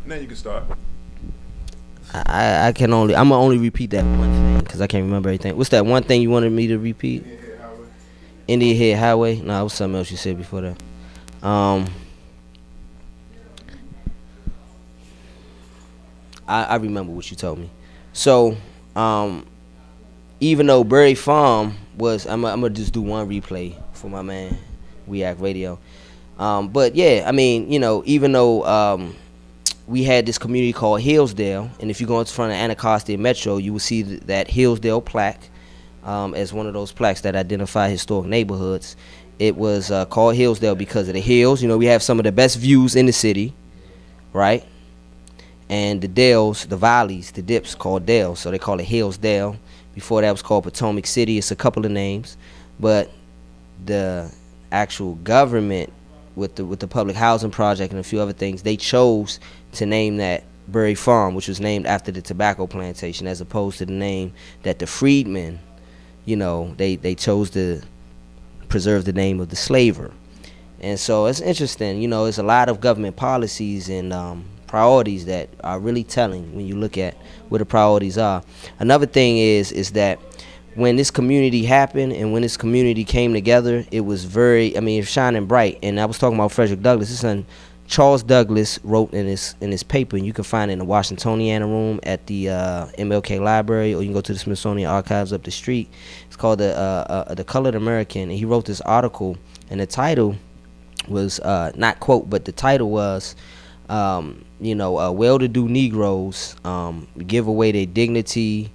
Now you can start. I'm gonna only repeat that one thing because I can't remember everything. What's that one thing you wanted me to repeat? Indian Head Highway. No, it was something else you said before that. I remember what you told me. So, even though Berry Farm was, I'm gonna just do one replay for my man, React Radio. But yeah, I mean, you know, even though we had this community called Hillsdale, and if you go in front of Anacostia Metro, you will see that Hillsdale plaque as one of those plaques that identify historic neighborhoods. It was called Hillsdale because of the hills. You know, we have some of the best views in the city, right? And the dales, the valleys, the dips called dales, so they call it Hillsdale. Before that was called Potomac City. It's a couple of names, but the actual government with the public housing project and a few other things, they chose to name that Berry Farm, which was named after the tobacco plantation, as opposed to the name that the freedmen, you know, they chose to preserve the name of the slaver. And so it's interesting, you know, there's a lot of government policies and priorities that are really telling when you look at where the priorities are. Another thing is that when this community happened and when this community came together, it was very, I mean, shining bright. And I was talking about Frederick Douglass. His son Charles Douglass wrote in his paper, and you can find it in the Washingtoniana room at the MLK Library, or you can go to the Smithsonian Archives up the street. It's called the Colored American, and he wrote this article, and the title was not quote, but the title was well-to-do Negroes give away their dignity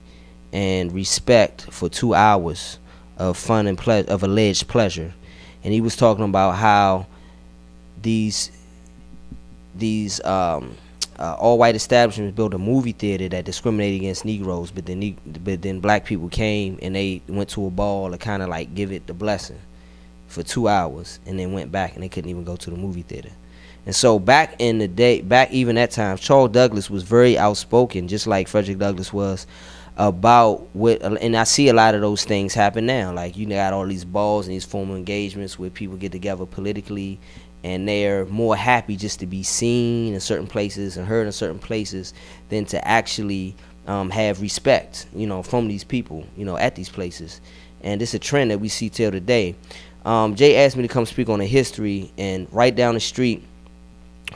and respect for 2 hours of fun and of alleged pleasure. And he was talking about how these all-white establishments built a movie theater that discriminated against Negroes, but then black people came and they went to a ball to kind of like give it the blessing for 2 hours, and then went back and they couldn't even go to the movie theater. And so back in the day, back even that time, Charles Douglass was very outspoken, just like Frederick Douglass was, about what, and I see a lot of those things happen now. Like, you got all these balls and these formal engagements where people get together politically, and they're more happy just to be seen in certain places and heard in certain places than to actually have respect, you know, from these people, you know, at these places. And it's a trend that we see till today. Jay asked me to come speak on the history, and right down the street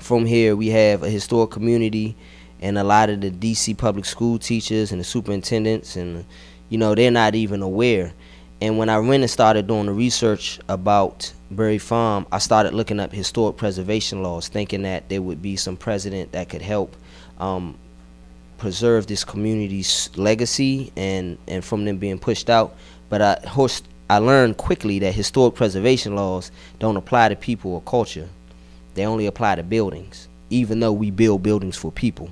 from here we have a historic community, and a lot of the DC public school teachers and the superintendents, and you know, they're not even aware. And when I went and started doing the research about Berry Farm, I started looking up historic preservation laws, thinking that there would be some precedent that could help preserve this community's legacy and from them being pushed out. But I learned quickly that historic preservation laws don't apply to people or culture. They only apply to buildings, even though we build buildings for people.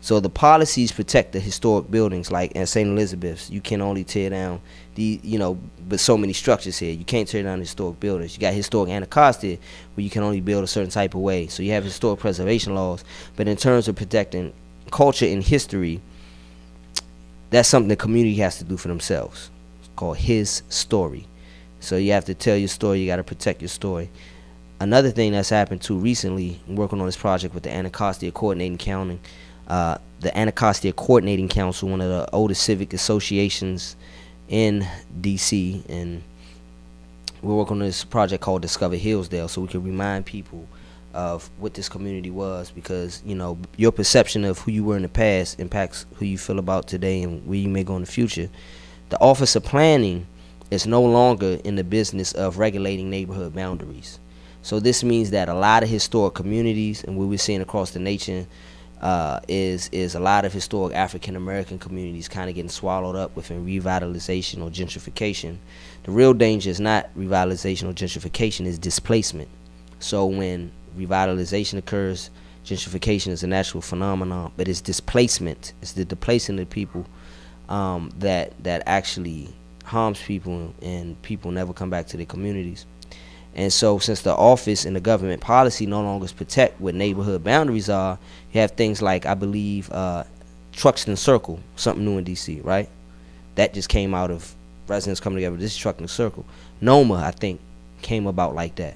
So the policies protect the historic buildings, like at St. Elizabeth's. You can only tear down but so many structures here. You can't tear down historic buildings. You got historic Anacostia, where you can only build a certain type of way. So you have historic preservation laws. But in terms of protecting culture and history, that's something the community has to do for themselves. It's called his story. So you have to tell your story. You got to protect your story. Another thing that's happened too recently, I'm working on this project with the Anacostia Coordinating Council. The Anacostia Coordinating Council, one of the oldest civic associations in DC, and we're working on this project called Discover Hillsdale, so we can remind people of what this community was, because you know, your perception of who you were in the past impacts who you feel about today and where you may go in the future. The Office of Planning is no longer in the business of regulating neighborhood boundaries. So this means that a lot of historic communities, and what we're seeing across the nation, is a lot of historic African American communities kind of getting swallowed up within revitalization or gentrification. The real danger is not revitalization or gentrification, is displacement. So when revitalization occurs, gentrification is a natural phenomenon, but it's displacement. It's the displacing of people that actually harms people, and people never come back to their communities. And so since the office and the government policy no longer protect what neighborhood boundaries are, you have things like, I believe, Truxton Circle, something new in DC, right? That just came out of residents coming together. This is Truxton Circle. NOMA, I think, came about like that.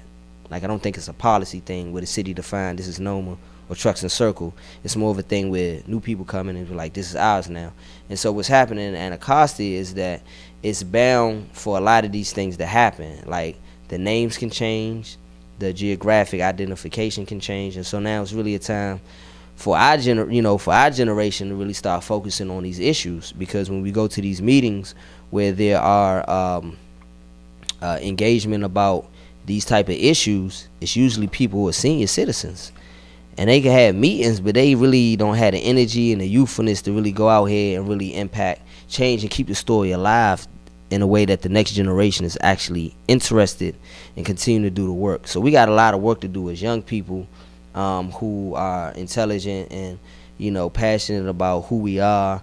Like, I don't think it's a policy thing where the city defined this is NOMA or trucks in circle. It's more of a thing where new people come in and be like, this is ours now. And so what's happening in Anacostia is that it's bound for a lot of these things to happen. Like, the names can change, the geographic identification can change, and so now it's really a time for our generation to really start focusing on these issues, because when we go to these meetings where there are engagement about these type of issues, it's usually people who are senior citizens, and they can have meetings, but they really don't have the energy and the youthfulness to really go out here and really impact change and keep the story alive in a way that the next generation is actually interested and continue to do the work. So we got a lot of work to do as young people who are intelligent and, you know, passionate about who we are.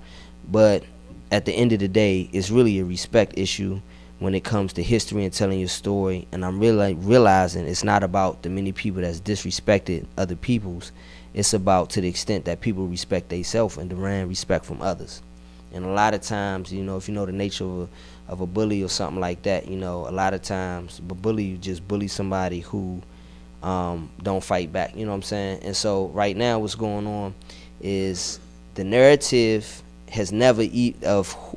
But at the end of the day, it's really a respect issue when it comes to history and telling your story. And I'm really realizing it's not about the many people that's disrespected other people's. It's about to the extent that people respect themselves and demand respect from others. And a lot of times, you know, if you know the nature of a bully or something like that, you know, a lot of times a bully just bullies somebody who don't fight back, you know what I'm saying? And so right now what's going on is the narrative has never of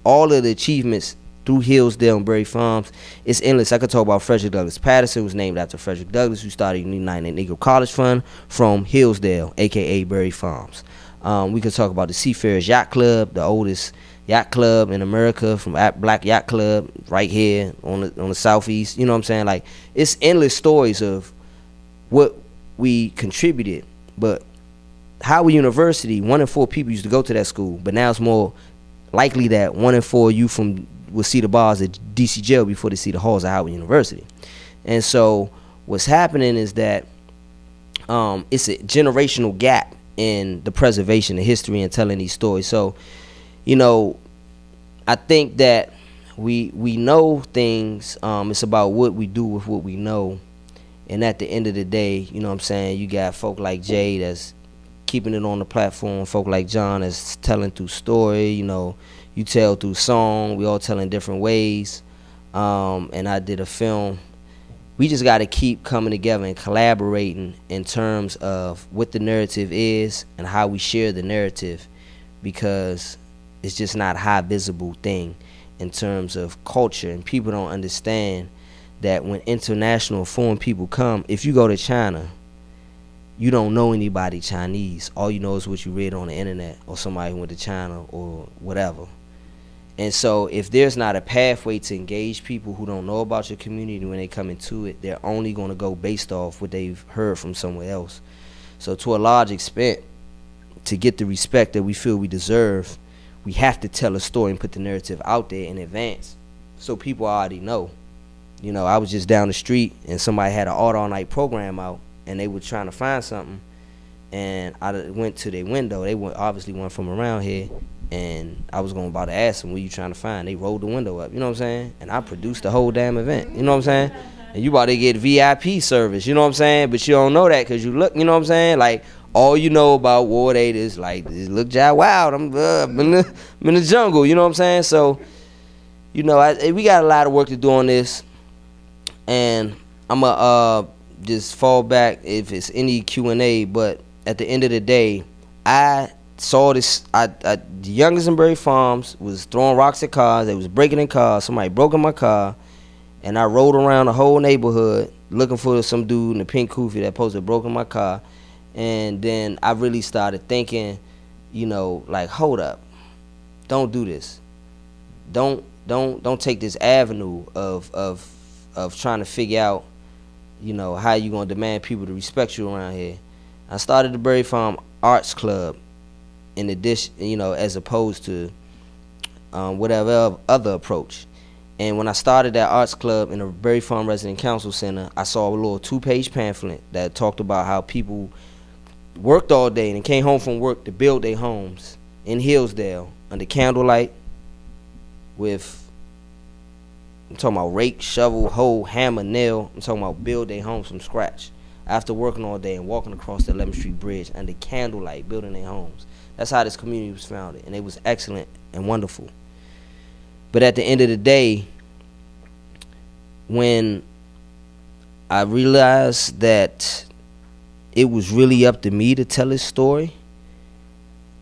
all of the achievements through Hillsdale and Berry Farms. It's endless. I could talk about Frederick Douglass Patterson, was named after Frederick Douglass, who started the United Negro College Fund from Hillsdale, aka Berry Farms. We could talk about the Seafarers Yacht Club, the oldest yacht club in America, from Black Yacht Club, right here on the southeast. You know what I'm saying? Like, it's endless stories of what we contributed. But Howard University, 1 in 4 people used to go to that school, but now it's more likely that 1 in 4 youth will see the bars at DC jail before they see the halls of Howard University. And so what's happening is that it's a generational gap in the preservation of history and telling these stories. So, you know, I think that we know things. It's about what we do with what we know. And at the end of the day, you know what I'm saying, you got folk like Jay that's keeping it on the platform, folk like John that's telling through story, you know, you tell through song, we all tell in different ways. And I did a film. We just got to keep coming together and collaborating in terms of what the narrative is and how we share the narrative, because it's just not a high visible thing in terms of culture. And people don't understand that when international foreign people come, if you go to China, you don't know anybody Chinese. All you know is what you read on the internet, or somebody who went to China or whatever. And so if there's not a pathway to engage people who don't know about your community when they come into it, they're only going to go based off what they've heard from somewhere else. So to a large extent, to get the respect that we feel we deserve, we have to tell a story and put the narrative out there in advance so people already know. You know, I was just down the street and somebody had an art all night program out, and they were trying to find something, and I went to their window. They obviously weren't from around here, and I was about to ask them, what you trying to find? They rolled the window up, you know what I'm saying? And I produced the whole damn event, you know what I'm saying? And you about to get VIP service, you know what I'm saying? But you don't know that because you look, you know what I'm saying? Like, all you know about Ward 8 is like, look Jai Wild, I'm in the jungle, you know what I'm saying? So, you know, we got a lot of work to do on this, and I'm going to just fall back if it's any Q&A, but at the end of the day, I saw this. The youngest in Berry Farms was throwing rocks at cars. They was breaking in cars. Somebody broke in my car, and I rode around the whole neighborhood looking for some dude in a pink kufi that supposed to have broken my car. And then I really started thinking, you know, like, hold up, don't do this. Don't take this avenue of trying to figure out, you know, how you gonna demand people to respect you around here. I started the Berry Farm Arts Club in addition, you know, as opposed to whatever other approach. And when I started that arts club in the Berry Farm Resident Council Center, I saw a little 2-page pamphlet that talked about how people worked all day and came home from work to build their homes in Hillsdale under candlelight with, I'm talking about rake, shovel, hoe, hammer, nail. I'm talking about build their homes from scratch after working all day and walking across the 11th Street Bridge under candlelight, building their homes. That's how this community was founded, and it was excellent and wonderful. But at the end of the day, when I realized that it was really up to me to tell his story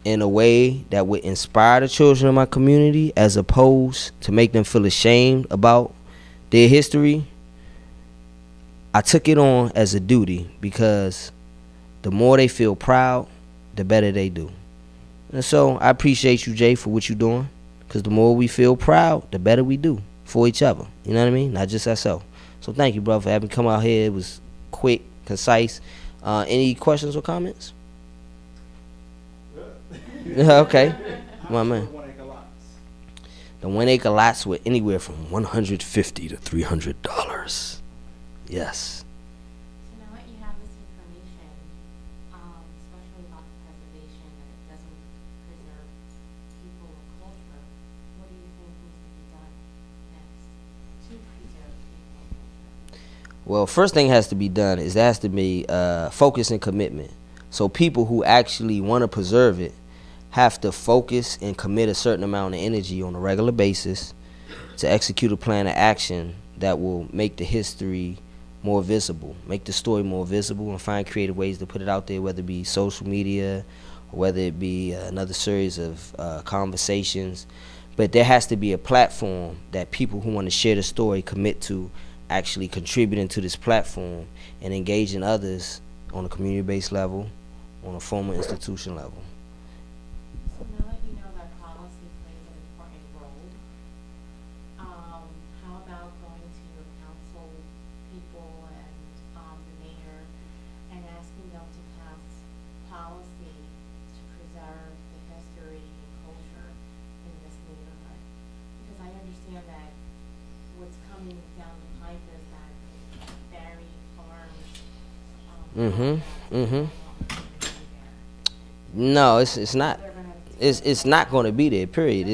in a way that would inspire the children of my community, as opposed to make them feel ashamed about their history. I took it on as a duty, because the more they feel proud, the better they do. And so I appreciate you, Jay, for what you're doing, because the more we feel proud, the better we do for each other. You know what I mean? Not just ourselves. So thank you, brother, for having come out here. It was quick, concise. Any questions or comments? Okay, my man. The 1 acre lots were anywhere from $150 to $300. Yes. So now that you have this information, especially about the preservation, that it doesn't preserve people or culture, what do you think needs to be done next to preserve people and culture? Well, first thing has to be done is there has to be focus and commitment. So people who actually want to preserve it have to focus and commit a certain amount of energy on a regular basis to execute a plan of action that will make the history more visible, make the story more visible, and find creative ways to put it out there, whether it be social media or whether it be another series of conversations. But there has to be a platform that people who want to share the story commit to actually contributing to this platform and engaging others on a community-based level, on a formal institution level. So now that you know that policy plays an important role, how about going to your council people and the mayor and asking them to pass policy to preserve the history and culture in this neighborhood? Because I understand that what's coming down the pipe is that Barry Farms. No, it's not. It's not going to be there. Period.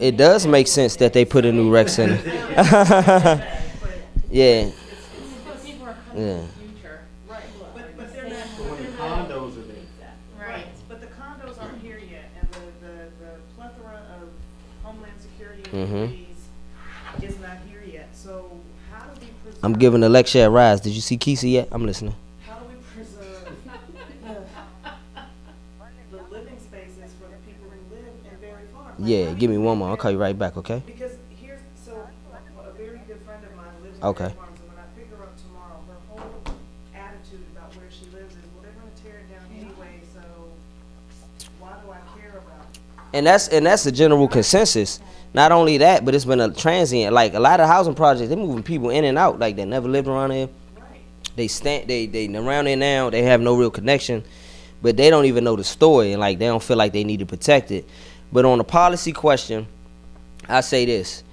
It does make sense that they put a new rec center. Yeah. Yeah. Right, but they're not. Condos are there. Right, but the condos aren't here yet, and the plethora of Homeland Security employees is not here yet. So how do we preserve? I'm giving a lecture at R.I.S.E. Did you see Kesey yet? I'm listening. How do we preserve the living spaces for the people who live in Berry Farm? Yeah, give me one more. I'll call you right back, okay? Because here's, so a very good friend of mine lives in Okay. Berry Farms, and when I pick her up tomorrow, her whole attitude about where she lives is, well, they're going to tear it down anyway, so why do I care about it? And that's the general consensus. Not only that, but it's been a transient. Like a lot of housing projects, they're moving people in and out. Like they never lived around there. Right. They around there now. They have no real connection, but they don't even know the story, and like they don't feel like they need to protect it. But on the policy question, I say this: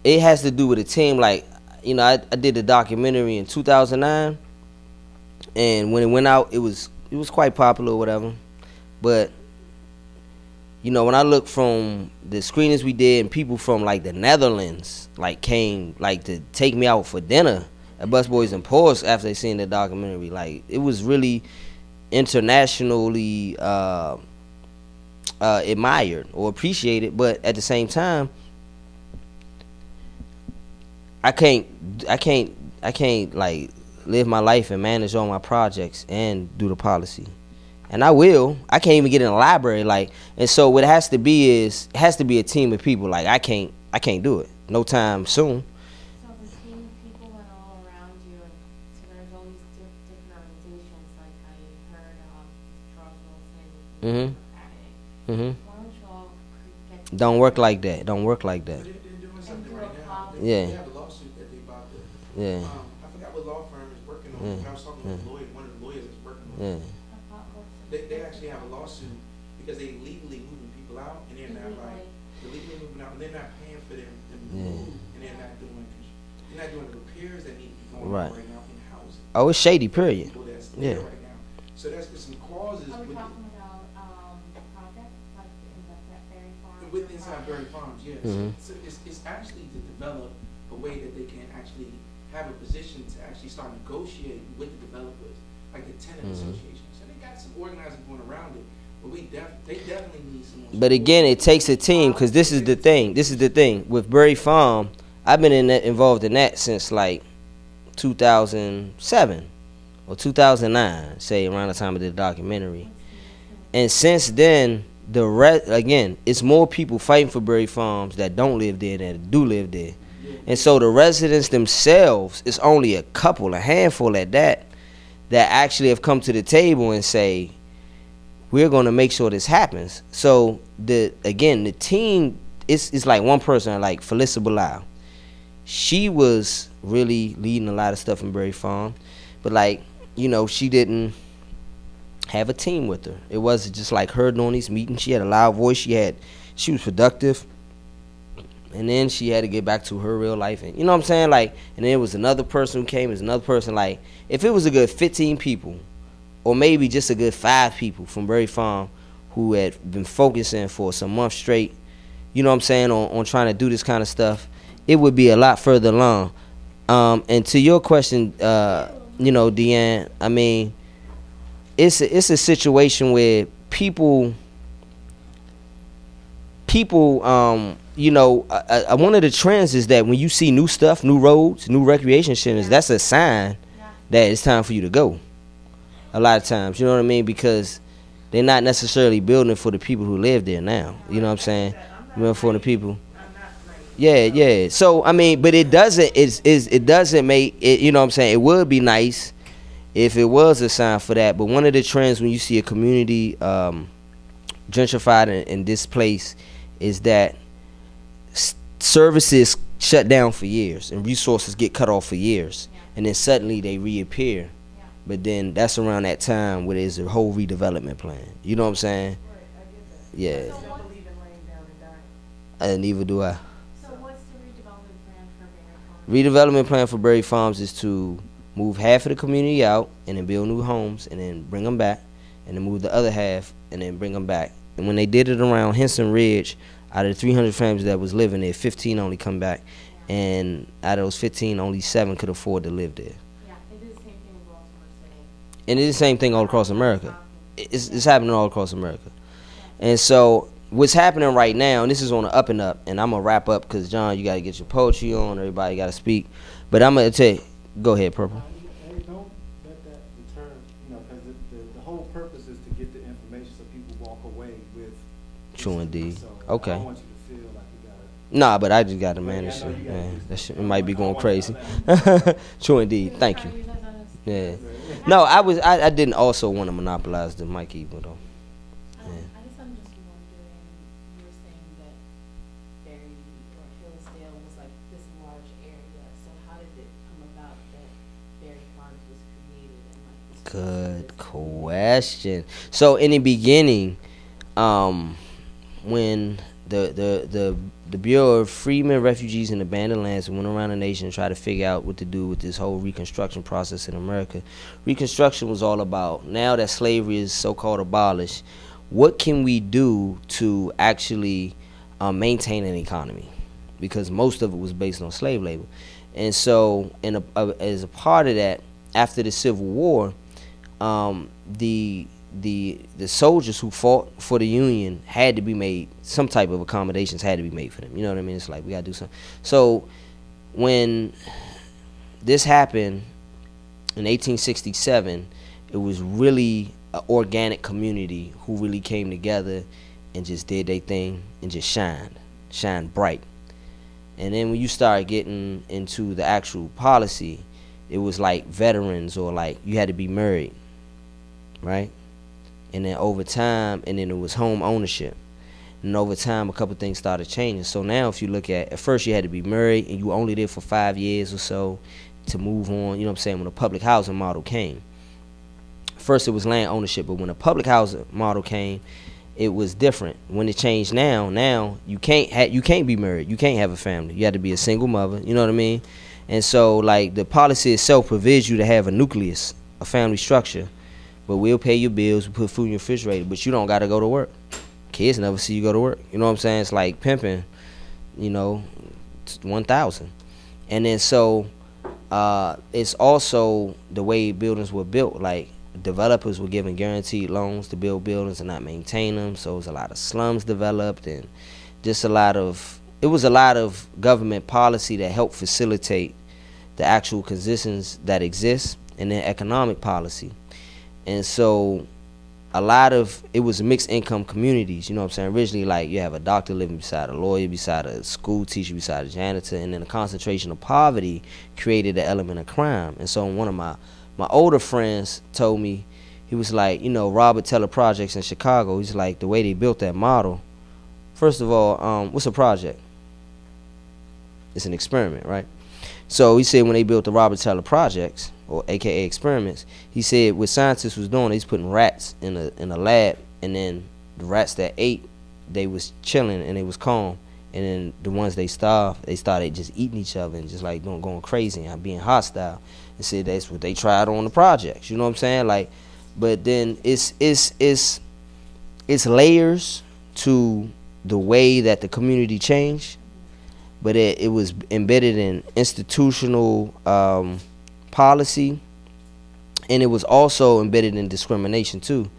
it has to do with a team. Like, you know, I did a documentary in 2009, and when it went out, it was quite popular or whatever. But you know, when I look from the screenings we did, and people from like the Netherlands like came like to take me out for dinner at Busboys and Poors after they seen the documentary, like it was really internationally admired or appreciated. But at the same time, I can't like live my life and manage all my projects and do the policy. And I will. I can't even get in the library, like. And so what it has to be is, it has to be a team of people. Like I can't do it no time soon. So the team of people and all around you, and so there's all these different organizations, like I heard Charles Wilson. Why don't you all get? Don't work like that. Don't work like that. They're doing something right now. Yeah. They have a lawsuit that they about to. Yeah. I forgot what law firm is working on. When I was talking to a lawyer, one of the lawyers is working on. Yeah. They actually have a lawsuit because they illegally moving people out, and they're not like illegally moving out, and they're not paying for them to move, and they're not doing the repairs that need to be going on right now in housing. Oh, it's shady. Period. People that's Yeah. there right now. So there's some clauses. Are we talking about the project, like in the Berry Farms? With inside Berry Farms, yes. So it's actually to develop a way that they can actually have a position to actually start negotiating with the developers, like the tenant association. So they got some organizing going around it, but they definitely need some more. But again, it takes a team, because this is the thing. This is the thing with Berry Farm. I've been involved in that since like 2007 or 2009, say around the time of the documentary. And since then, again, it's more people fighting for Berry Farms that don't live there than do live there. And so the residents themselves, it's only a handful at that actually have come to the table and say, we're going to make sure this happens. So the team, it's like one person, like Felissa Bilal. She was really leading a lot of stuff in Berry Farm, but like, you know, she didn't have a team with her. It wasn't just like her doing these meetings. She had a loud voice. She was productive. And then she had to get back to her real life. And you know what I'm saying? Like, and then there was another person who came. There's another person. Like, if it was a good 15 people, or maybe just a good 5 people from Berry Farm who had been focusing for some months straight, you know what I'm saying, on trying to do this kind of stuff, it would be a lot further along. And to your question, you know, Deanne, I mean, it's a situation where people, you know, one of the trends is that when you see new stuff, new roads, new recreation centers, that's a sign that it's time for you to go. A lot of times, you know what I mean? Because they're not necessarily building for the people who live there now. You know what I'm saying? For the people. Yeah. So I mean, but it doesn't make it. You know what I'm saying? It would be nice if it was a sign for that. But one of the trends when you see a community gentrified and displaced is that services shut down for years and resources get cut off for years, and then suddenly they reappear. But then that's around that time where there's a whole redevelopment plan. You know what I'm saying? Right, I get that. Yeah. I don't believe in laying down and dying. Neither do I. So what's the redevelopment plan for Berry Farms? Redevelopment plan for Berry Farms is to move half of the community out and then build new homes and then bring them back, and then move the other half and then bring them back. And when they did it around Henson Ridge, out of the 300 families that was living there, 15 only come back, and out of those 15, only 7 could afford to live there. Yeah, they did the same thing in Baltimore City. And it's the same thing all across America. It's happening all across America. And so what's happening right now, and this is on the up and up, and I'm going to wrap up because, John, you got to get your poetry on. Everybody got to speak. But I'm going to tell you, go ahead, Purple. Hey, don't let that deter, you know, because the whole purpose is to get the information so people walk away with. True indeed. So okay. I don't want you to feel like you got to. Nah, but I just got to manage Yeah, I know it. you gotta Man, do that stuff. shit it might be going I crazy. want True indeed. Thank you. Yeah. No, I didn't also want to monopolize the mic either though. I guess I'm just wondering, you were saying that Berry or Hillsdale was like this large area, so how did it come about that Berry Farms was created and like this? Good question. So in the beginning, when the Bureau of Freedmen, Refugees, and Abandoned Lands went around the nation and tried to figure out what to do with this whole Reconstruction process in America. Reconstruction was all about, now that slavery is so-called abolished, what can we do to actually maintain an economy? Because most of it was based on slave labor. And so as a part of that, after the Civil War, the soldiers who fought for the Union had to be made, some type of accommodations had to be made for them. You know what I mean? It's like we gotta do something. So when this happened in 1867, it was really an organic community who really came together and just did their thing and just shined bright. And then when you start getting into the actual policy, it was like veterans, or like you had to be married, right? And then over time, and then it was home ownership. And over time, a couple things started changing. So now if you look at first you had to be married and you were only there for 5 years or so to move on, you know what I'm saying, when the public housing model came. First it was land ownership, but when the public housing model came, it was different. When it changed now you can't be married. You can't have a family. You had to be a single mother, you know what I mean? And so like the policy itself forbids you to have a nucleus, a family structure. But we'll pay your bills, we put food in your refrigerator, but you don't got to go to work. Kids never see you go to work. You know what I'm saying? It's like pimping, you know, 1,000. And then so it's also the way buildings were built. Like developers were given guaranteed loans to build buildings and not maintain them. So it was a lot of slums developed, and just it was a lot of government policy that helped facilitate the actual conditions that exist, and then economic policy. And so a lot of it was mixed income communities, you know what I'm saying? Originally, like, you have a doctor living beside a lawyer, beside a school teacher, beside a janitor, and then the concentration of poverty created an element of crime. And so one of my older friends told me, he was like, you know, Robert Teller Projects in Chicago, he's like, the way they built that model, first of all, what's a project? It's an experiment, right? So he said when they built the Robert Teller Projects, or AKA experiments, he said what scientists was doing, they was putting rats in a lab, and then the rats that ate, they was chilling and they was calm, and then the ones they starved, they started just eating each other and just like going crazy and being hostile. And said that's what they tried on the projects, you know what I'm saying? Like, but then it's layers to the way that the community changed, but it was embedded in institutional policy, and it was also embedded in discrimination too.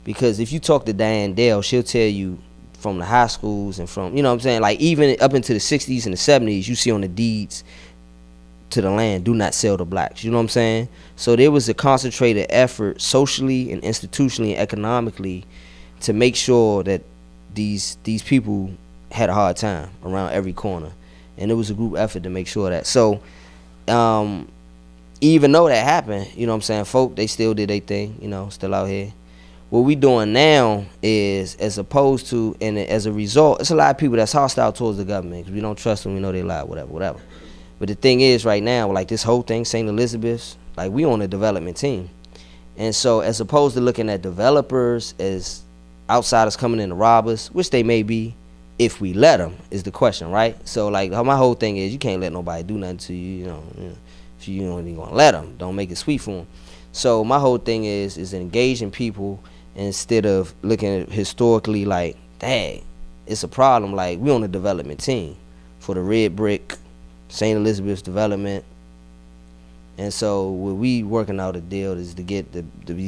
Because if you talk to Diane Dale, she'll tell you from the high schools and from, you know what I'm saying, like even up into the 60s and the 70s, you see on the deeds to the land, do not sell to blacks, you know what I'm saying? So there was a concentrated effort socially and institutionally and economically to make sure that these people had a hard time around every corner. And it was a group effort to make sure that. So even though that happened, you know what I'm saying, folk, they still did their thing, you know, still out here. What we doing now is, as opposed to, and as a result, it's a lot of people that's hostile towards the government because we don't trust them, we know they lie, whatever. But the thing is, right now, like this whole thing, St. Elizabeth's, like we on a development team. And so as opposed to looking at developers as outsiders coming in to rob us, which they may be, if we let them, is the question, right? So like my whole thing is, you can't let nobody do nothing to you, you know. If you don't even gonna let them, don't make it sweet for them. So my whole thing is engaging people instead of looking at it historically like, dang, it's a problem. Like, we on a development team for the red brick, St. Elizabeth's development. And so what we working out a deal is to get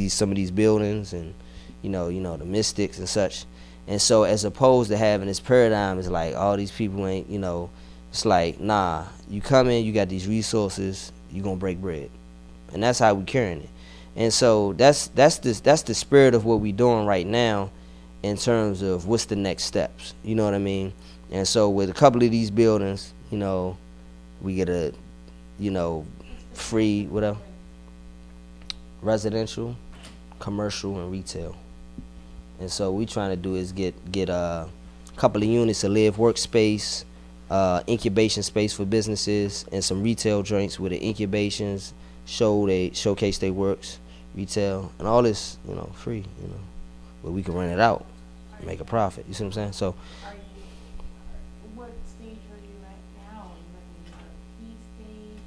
some of these buildings and, you know, the mystics and such. And so as opposed to having this paradigm, it's like all these people ain't, you know, it's like, nah, you come in, you got these resources, you gonna break bread. And that's how we carrying it. And so that's the spirit of what we doing right now in terms of what's the next steps. You know what I mean? And so with a couple of these buildings, you know, we get a, you know, free, whatever, residential, commercial, and retail. And so we trying to do is get a couple of units of live workspace, incubation space for businesses, and some retail joints with the incubations showcase their works, retail, and all this, you know, free, you know, but we can rent it out, make a profit. You see what I'm saying? So, what stage are you at now? Are you at the RP stage?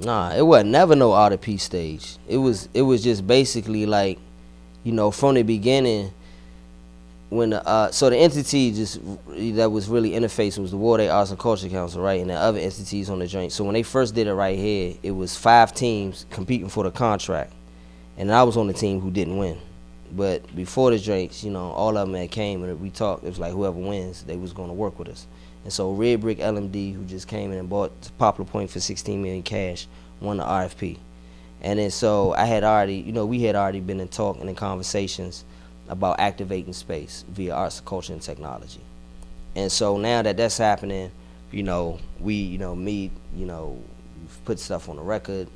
nah, it was never no RP stage. It was just basically like, you know, from the beginning, when so the entity that was really interfacing was the Warday Arts and Culture Council, right, and the other entities on the joint. So when they first did it right here, it was 5 teams competing for the contract, and I was on the team who didn't win. But before the joints, you know, all of them had came and we talked. It was like whoever wins, they was going to work with us. And so Red Brick LMD, who just came in and bought Poplar Point for $16 million cash, won the RFP. And then so I had already, you know, we had already been in talk and in conversations about activating space via arts, culture, and technology. And so now that that's happening, you know, we, you know, we've put stuff on the record.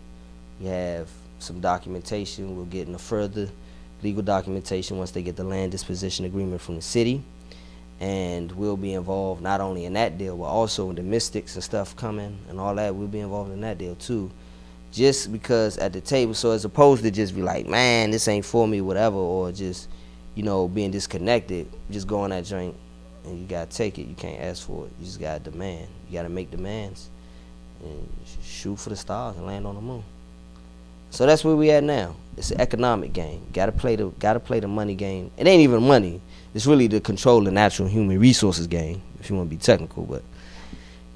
We have some documentation. We'll get into further legal documentation once they get the land disposition agreement from the city. And we'll be involved not only in that deal, but also in the mystics and stuff coming and all that. We'll be involved in that deal too. Just because at the table, so as opposed to just be like, man, this ain't for me, whatever, or just, you know, being disconnected, just go on that joint and you gotta take it. You can't ask for it. You just gotta demand. You gotta make demands and shoot for the stars and land on the moon. So that's where we at now. It's an economic game. Gotta play the money game. It ain't even money. It's really the control the natural human resources game, if you want to be technical. But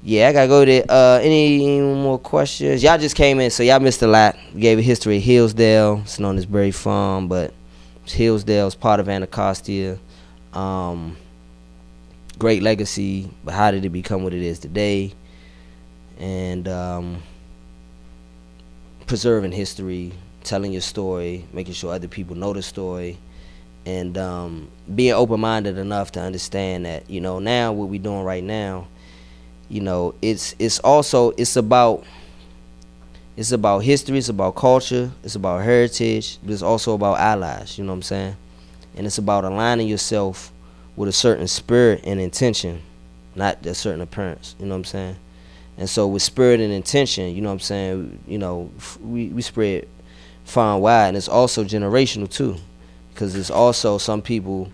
yeah, I gotta go there. Any more questions? Y'all just came in, so y'all missed a lot. We gave a history of Hillsdale. It's known as Berry Farm, but Hillsdale is part of Anacostia. Great legacy, but how did it become what it is today? And preserving history, telling your story, making sure other people know the story, and being open-minded enough to understand that, you know, now what we're doing right now, you know, it's about history, it's about culture, it's about heritage, but it's also about allies, you know what I'm saying? And it's about aligning yourself with a certain spirit and intention, not a certain appearance, you know what I'm saying? And so with spirit and intention, you know what I'm saying, you know, we spread far and wide, and it's also generational too, because there's also some people,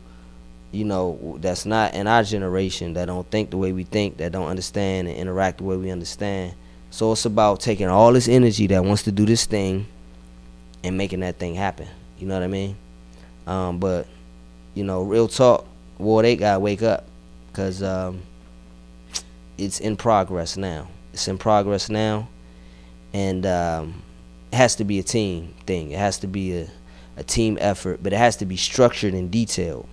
you know, that's not in our generation, that don't think the way we think, that don't understand and interact the way we understand. So it's about taking all this energy that wants to do this thing and making that thing happen, you know what I mean? But, you know, real talk, Ward 8 gotta wake up, because it's in progress now. It's in progress now, and it has to be a team thing. It has to be a team effort, but it has to be structured and detailed.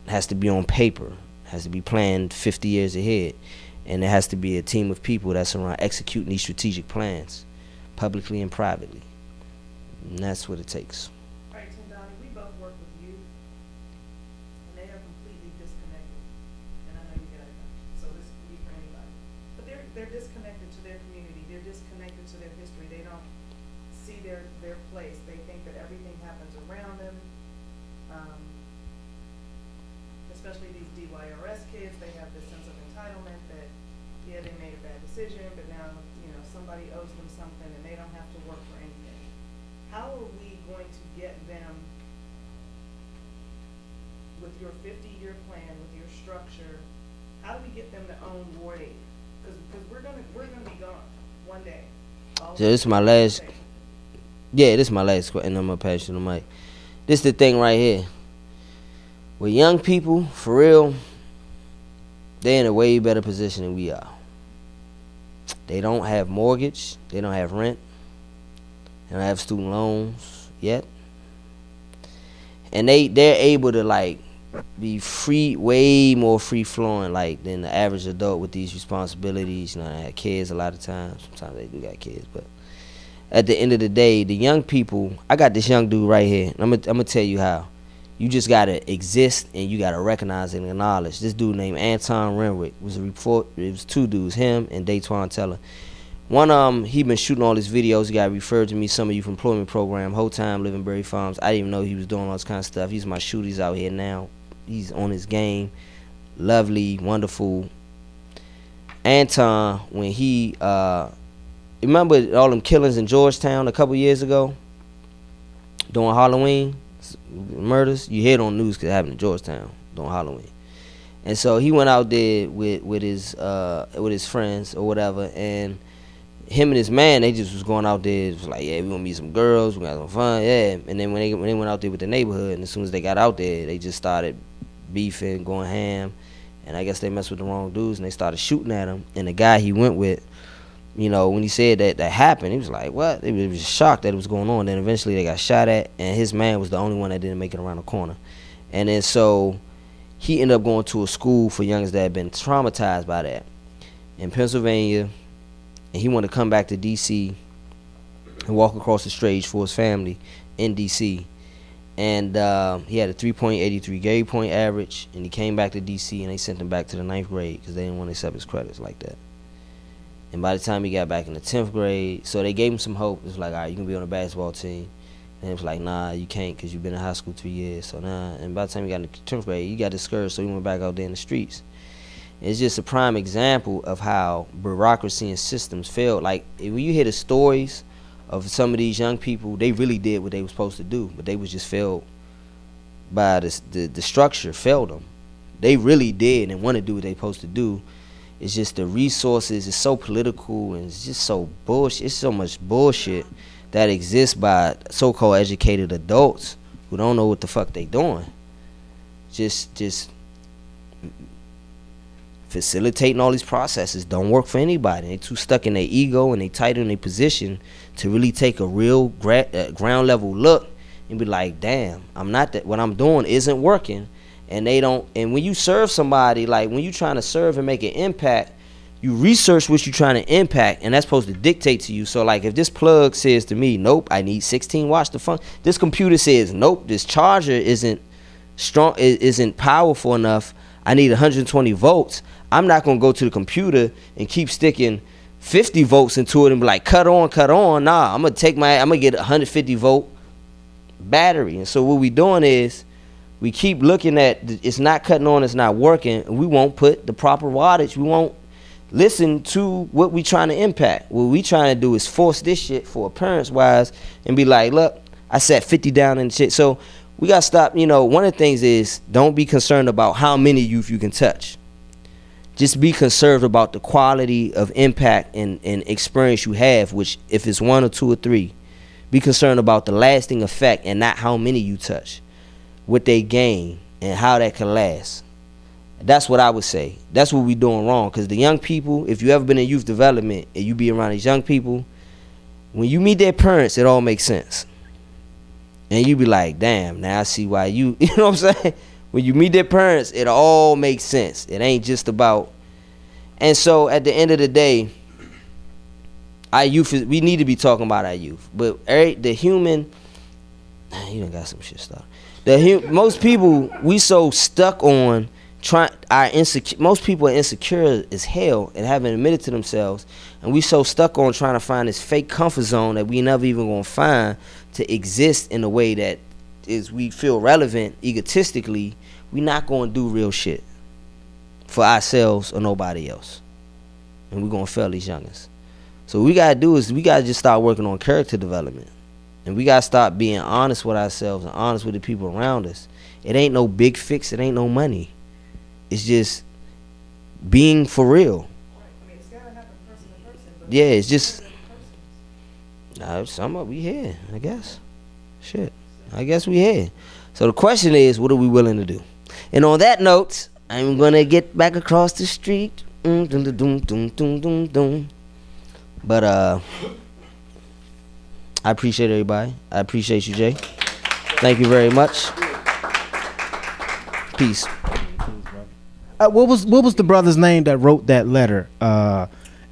It has to be on paper. It has to be planned 50 years ahead, and it has to be a team of people that's around executing these strategic plans, publicly and privately. And that's what it takes. Right, Tindani, we both work with youth, and they are completely disconnected. And I know you got it, so this can be for anybody. But they're disconnected to their community. They're disconnected to their history. They don't see their place. They think that everything happens around them. Especially these DYRS kids, they have this sense of entitlement that, yeah, they made a bad decision, but now, you know, somebody owes them something and they don't have to work for anything. How are we going to get them, with your 50-year plan, with your structure, how do we get them to own Ward 8? Because we're gonna be gone one day. So this is my last. Yeah, this is my last question. I'm gonna pass you the mic. This is the thing right here. With young people, for real, they're in a way better position than we are. They don't have mortgage. They don't have rent. They don't have student loans yet. And they're able to, like, be free, way more free-flowing, like, than the average adult with these responsibilities. You know, they have kids a lot of times. Sometimes they do got kids, but at the end of the day, the young people, I got this young dude right here. I'm gonna tell you how. You just gotta exist and you gotta recognize and acknowledge. This dude named Anton Renwick was a report. It was two dudes, him and Daytwan Teller. One, he been shooting all his videos. He got referred to me, some of you from employment program, whole time living Berry Farms. I didn't even know he was doing all this kind of stuff. He's my shooter. He's out here now. He's on his game. Lovely, wonderful. Anton, when he remember all them killings in Georgetown a couple years ago during Halloween? Murders, you hear it on the news because it happened in Georgetown during Halloween. And so he went out there with his friends or whatever, and him and his man, they just was going out there. It was like, yeah, we gonna meet some girls, we got some fun, yeah. And then when they went out there with the neighborhood, and as soon as they got out there, they just started beefing, going ham, and I guess they messed with the wrong dudes, and they started shooting at him. And the guy he went with, you know, when he said that happened, he was like, what? He was shocked that it was going on. Then eventually they got shot at, and his man was the only one that didn't make it around the corner. And then so he ended up going to a school for youngsters that had been traumatized by that in Pennsylvania, and he wanted to come back to D.C. and walk across the stage for his family in D.C. And he had a 3.83 grade point average, and he came back to D.C. and they sent him back to the 9th grade because they didn't want to accept his credits like that. And by the time he got back in the 10th grade, so they gave him some hope. It was like, all right, you can be on a basketball team. And it was like, nah, you can't because you've been in high school 3 years. So nah. And by the time he got in the 10th grade, he got discouraged, so he went back out there in the streets. It's just a prime example of how bureaucracy and systems failed. Like, when you hear the stories of some of these young people, they really did what they were supposed to do, but they was just failed by the structure, failed them. They really did and want to do what they supposed to do. It's just the resources, it's so political, and it's just so bullshit. It's so much bullshit that exists by so-called educated adults who don't know what the fuck they doing. Just facilitating all these processes don't work for anybody. They too stuck in their ego and they tight in their position to really take a real ground level look and be like, damn, I'm not that. What I'm doing isn't working. And they don't. And when you serve somebody, like when you trying to serve and make an impact, You research what you're trying to impact, and that's supposed to dictate to you. So like if this plug says to me, nope, I need 16 watts to function. This computer says, nope, this charger isn't strong, isn't powerful enough. I need 120 volts. I'm not gonna go to the computer and keep sticking 50 volts into it and be like, cut on, cut on. Nah, I'm gonna get a 150 volt battery. And so what we doing is we keep looking at it's not cutting on, it's not working, and we won't put the proper wattage. We won't listen to what we trying to impact. What we trying to do is force this shit for appearance wise and be like, look, I set 50 down and shit. So we gotta stop. You know, one of the things is don't be concerned about how many youth you can touch. Just be concerned about the quality of impact and experience you have, which if it's 1 or 2 or 3, be concerned about the lasting effect and not how many you touch, what they gain and how that can last. That's what I would say. That's what we doing wrong. Because the young people, if you ever been in youth development and you be around these young people, when you meet their parents, it all makes sense. And you be like, damn, now I see why you know what I'm saying? When you meet their parents, it all makes sense. It ain't just about. And so at the end of the day, our youth, we need to be talking about our youth. But the human, you done got some shit started. Most people, we so stuck on most people are insecure as hell and haven't admitted to themselves, and we so stuck on trying to find this fake comfort zone that we never even gonna find to exist in a way that is we feel relevant egotistically. We not gonna do real shit for ourselves or nobody else, and we gonna fail these youngins. So what we gotta do is we gotta just start working on character development, and we gotta start being honest with ourselves and honest with the people around us. It ain't no big fix, it ain't no money. It's just being for real. I mean, it's gotta happen person to person. But Yeah, it's just some of we here, I guess. Shit, I guess we here. So the question is, what are we willing to do? And on that note, I'm gonna get back across the street. But I appreciate everybody. I appreciate you, Jay. Thank you very much. Peace. What was the brother's name that wrote that letter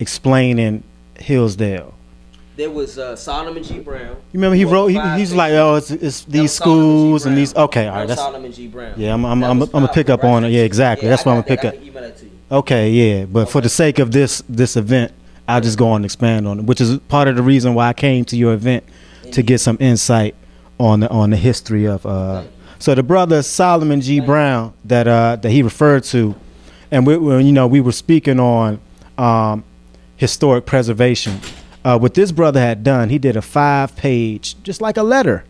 explaining Hillsdale? There was Solomon G. Brown. You remember he wrote? He's like, oh, it's these schools and these. Okay, all right. That's Solomon G. Brown. Yeah, I'm gonna pick up on it. Yeah, exactly. That's what I'm gonna pick up. Email that to you. Okay, yeah, but for the sake of this event, I'll just go on and expand on it, which is part of the reason why I came to your event to get some insight on the history of. So the brother Solomon G. Brown that he referred to, and we were speaking on historic preservation. What this brother had done, he did a 5-page, just like a letter,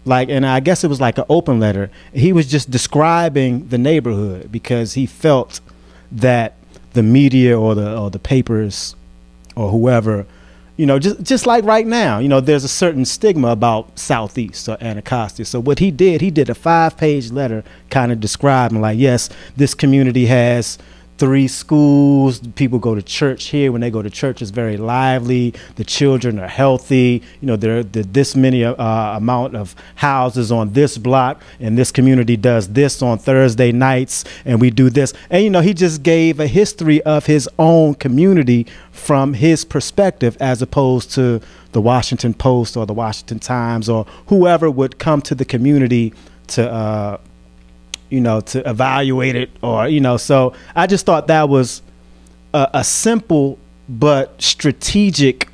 and I guess it was like an open letter. He was just describing the neighborhood because he felt that the media or the papers or whoever, just like right now, there's a certain stigma about Southeast or Anacostia. So what he did a 5-page letter kind of describing like, yes, this community has 3 schools. People go to church here. When they go to church, it's very lively. The children are healthy. There are this many amount of houses on this block, and this community does this on Thursday nights, and we do this. And he just gave a history of his own community from his perspective, as opposed to the Washington Post or the Washington Times or whoever would come to the community to to evaluate it, or, so I just thought that was a simple but strategic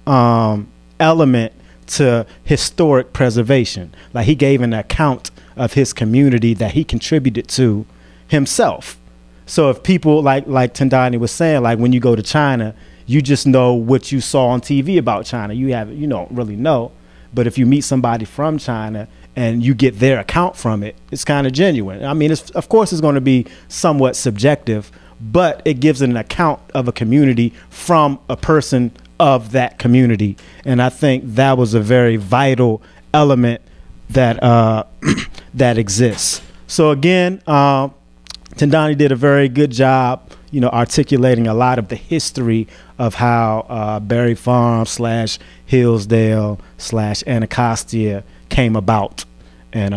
element to historic preservation. Like, he gave an account of his community that he contributed to himself. So if people, like Tandani was saying, like when you go to China, you just know what you saw on TV about China. You don't really know. But if you meet somebody from China and you get their account from it, it's kind of genuine. I mean, of course, it's going to be somewhat subjective, but it gives an account of a community from a person of that community. And I think that was a very vital element that that exists. So again, Tandani did a very good job, articulating a lot of the history of how Berry Farm / Hillsdale / Anacostia came about. And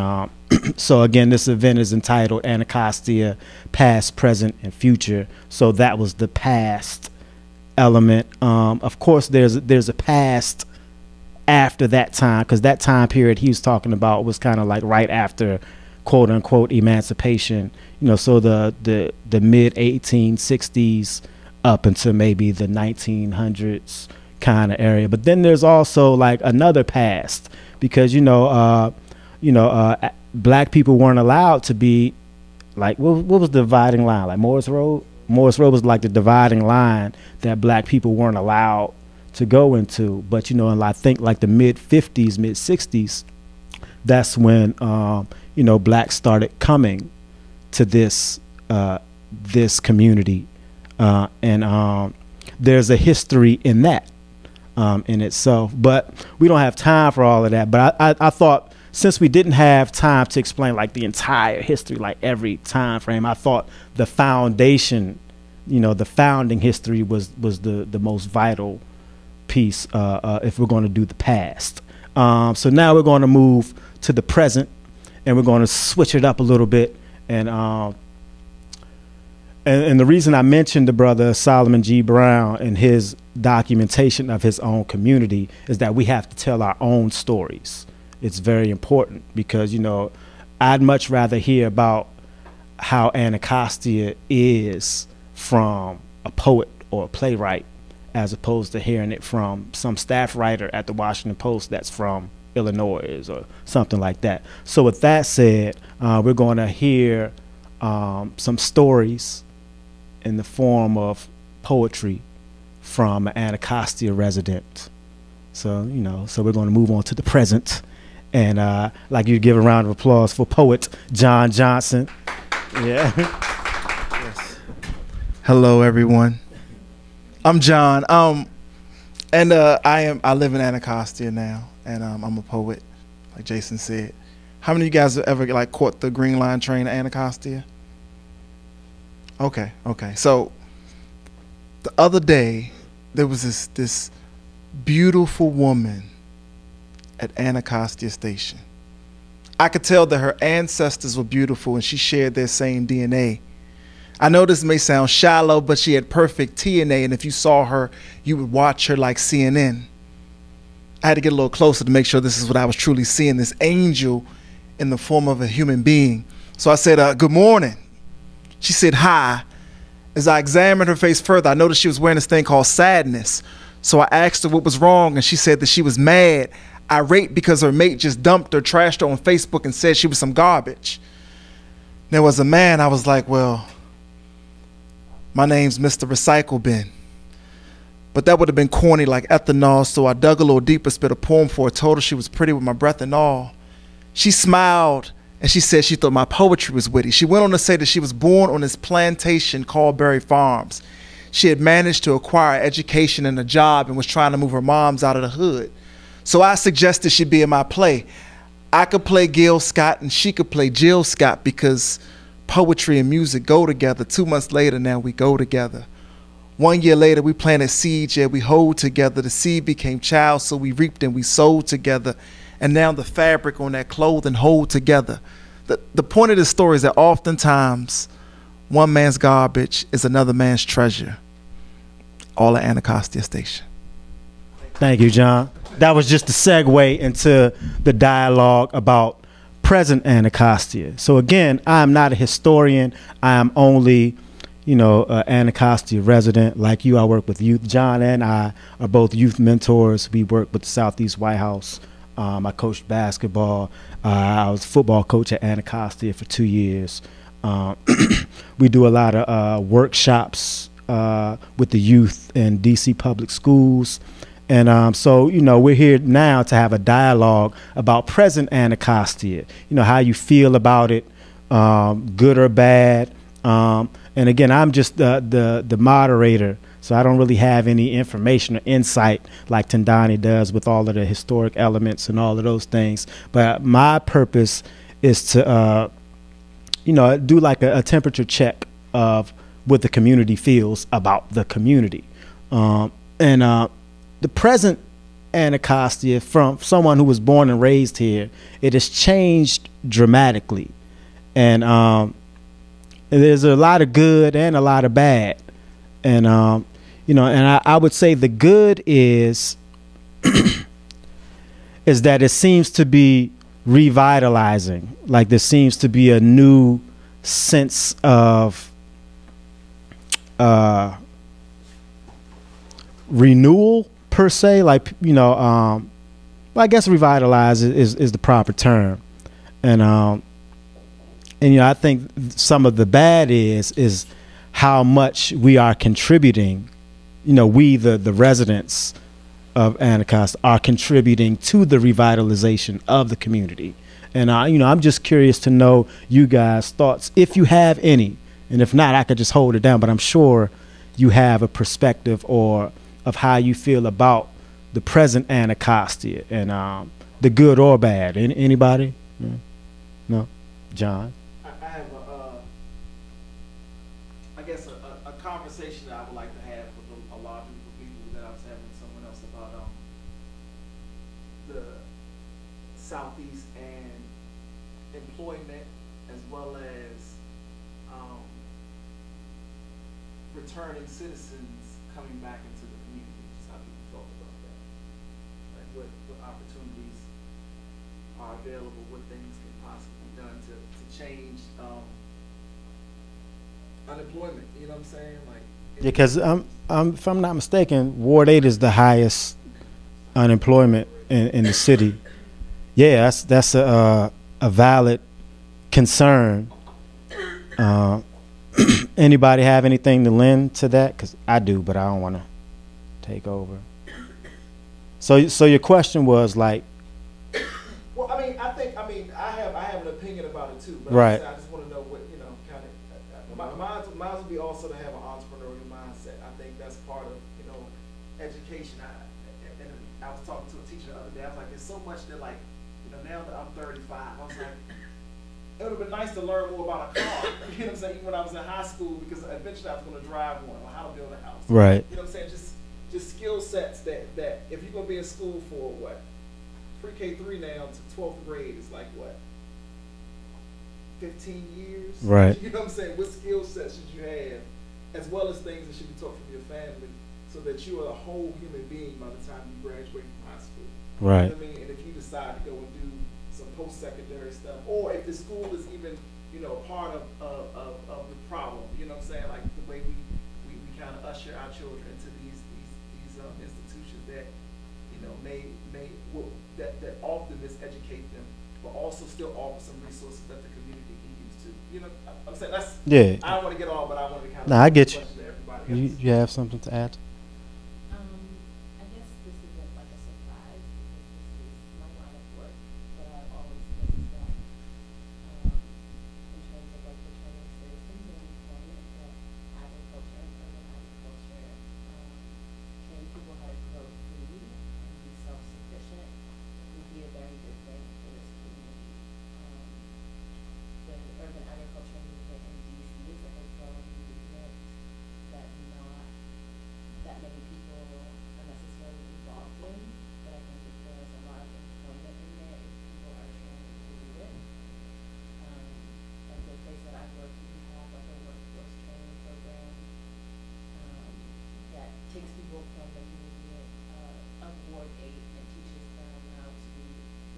So again, this event is entitled Anacostia Past, Present, and Future. So that was the past element. Of course, there's a past after that time, because that time period he was talking about was kind of like right after quote unquote emancipation, you know, so the mid 1860s up until maybe the 1900s kind of area. But then there's also like another past, because black people weren't allowed to be like, what was the dividing line? Like Morris Road was like the dividing line that black people weren't allowed to go into. But and I think like the mid 50s, mid 60s, that's when blacks started coming to this community, and there's a history in that in itself. But we don't have time for all of that. But I thought, since we didn't have time to explain like the entire history, like every time frame, I thought the foundation, the founding history was the most vital piece if we're going to do the past. So now we're going to move to the present, and we're going to switch it up a little bit. And the reason I mentioned the brother Solomon G. Brown and his documentation of his own community is that we have to tell our own stories. It's very important, because I'd much rather hear about how Anacostia is from a poet or a playwright, as opposed to hearing it from some staff writer at the Washington Post that's from Illinois or something like that. So with that said, we're going to hear some stories in the form of poetry from an Anacostia resident. So so we're going to move on to the present, and I'd like you to give a round of applause for poet John Johnson. Yeah. Yes. Hello, everyone. I'm John. And I live in Anacostia now, and I'm a poet, like Jason said. How many of you guys have ever like caught the Green Line train to Anacostia? Okay. So the other day there was this beautiful woman at Anacostia Station. I could tell that her ancestors were beautiful, and she shared their same DNA. I know this may sound shallow, but she had perfect TNA, and if you saw her, you would watch her like CNN. I had to get a little closer to make sure this is what I was truly seeing, this angel in the form of a human being. So I said, good morning. She said, hi. As I examined her face further, I noticed she was wearing this thing called sadness. So I asked her what was wrong, and she said that she was mad, irate, because her mate just dumped her, trashed her on Facebook, and said she was some garbage. There was a man. I was like, well, my name's Mr. Recycle Bin. But that would have been corny like ethanol, so I dug a little deeper, spit a poem for her, told her she was pretty with my breath and all. She smiled, and she said she thought my poetry was witty. She went on to say that she was born on this plantation called Berry Farms. She had managed to acquire education and a job and was trying to move her moms out of the hood. So I suggested she be in my play. I could play Gil Scott and she could play Jill Scott, because poetry and music go together. 2 months later, now we go together. 1 year later, we planted seeds, yeah, we hold together. The seed became child, so we reaped and we sowed together. And now the fabric on that clothing hold together. The point of this story is that oftentimes one man's garbage is another man's treasure. All at Anacostia Station. Thank you, John. That was just a segue into the dialogue about present Anacostia. So again, I am not a historian. I am only, Anacostia resident. Like you, I work with youth. John and I are both youth mentors. We work with the Southeast White House. I coached basketball. I was a football coach at Anacostia for 2 years. We do a lot of workshops with the youth in DC public schools. And so, we're here now to have a dialogue about present Anacostia, how you feel about it, good or bad. And again, I'm just the moderator, so I don't really have any information or insight like Tandani does with all of the historic elements and all of those things. But my purpose is to, do like a temperature check of what the community feels about the community. The present Anacostia, from someone who was born and raised here, it has changed dramatically, and there's a lot of good and a lot of bad, and you know, and I would say the good is is that it seems to be revitalizing. Like there seems to be a new sense of renewal per se. Like, you know, well, I guess revitalize is the proper term, and you know, I think some of the bad is how much we are contributing. You know, we the residents of Anacostia are contributing to the revitalization of the community. And you know, I'm just curious to know you guys' thoughts, if you have any. And if not, I could just hold it down. But I'm sure you have a perspective or of how you feel about the present Anacostia and the good or bad. Anybody? No? John? I have I guess a conversation that I would like to have with a lot of people that I was having with someone else about the Southeast and employment, as well as returning citizens coming back into the community. Just how people talk about that. Like what opportunities are available, what things can possibly be done to change unemployment. You know what I'm saying? Like, Yeah, because if I'm not mistaken, Ward 8 is the highest unemployment in the city. Yeah, that's a valid concern. Anybody have anything to lend to that? Because I do, but I don't want to take over. So your question was like, well, I mean, I have an opinion about it too, but right. I just want to know what, you know, kind of, mine would be also to have an entrepreneurial mindset. I think that's part of, you know, education. And I was talking to a teacher the other day. I was like, there's so much that, like, you know, now that I'm 35, I was like, it would have been nice to learn more about a car. You know what I'm saying? Even when I was in high school, because eventually I was going to drive one, or how to build a house. Right. You know what I'm saying? Just skill sets that if you're going to be in school for what? Pre-K3 now to 12th grade is like what? 15 years? Right. You know what I'm saying? What skill sets should you have, as well as things that should be taught from your family, so that you are a whole human being by the time you graduate from high school. Right. You know what I mean? And if you decide to go and do some post-secondary stuff, or if the school is even, you know, part of the problem, you know what I'm saying? Like the way we kind of usher our children into these institutions that, you know, that often miseducate them, but also still offer some resources that the community can use too. You know, I'm saying that's, Yeah. I don't want to get all, but I want to kind of. No, I get you. To everybody else. You have something to add? I guess this isn't like a surprise because this is my line of work, but I've always looked at in terms of like returning citizens and employment, that agriculture and urban agriculture, training people how to grow food and be self-sufficient would be a very good thing for this community. The urban agriculture movement in DC is a growing movement that not that many people are necessarily involved in, but I think that there's a lot of employment in there if people are trained to do it. Like the place that I work, we have like a workforce training program that takes people from the community of Ward 8 and teaches them how to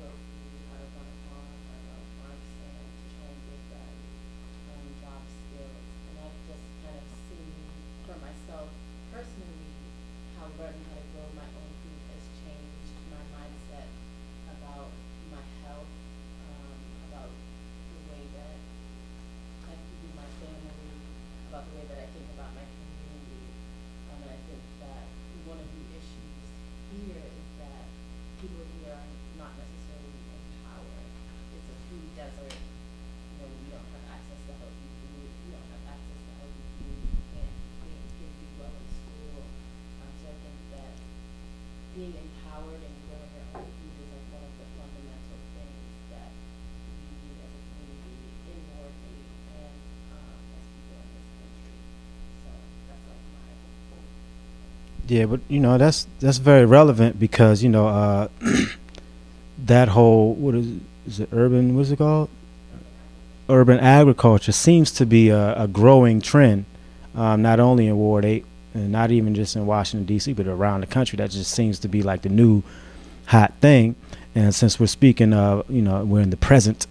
grow food, how to run a farm, how to run a farm stand, to try and give them job skills. And I've just kind of seen for myself personally how learning how to grow my own food has changed my mindset about my health, about the way that I feed my family, about the way that I think about my community. And I think that one of the issues here is that people here are not necessarily empowered. It's a food desert. You know, we don't have access to healthy food. We don't have access to healthy food. You can't do well in school. So I think that being empowered and growing your own food is like one of the fundamental things that we need as a community in Ward 8 and as people in this country. So that's like my hope. Yeah, but you know that's very relevant because you know that whole is it urban, what's it called? Urban agriculture seems to be a growing trend, not only in Ward 8 and not even just in Washington, D.C., but around the country. That just seems to be like the new hot thing. And since we're speaking of, we're in the present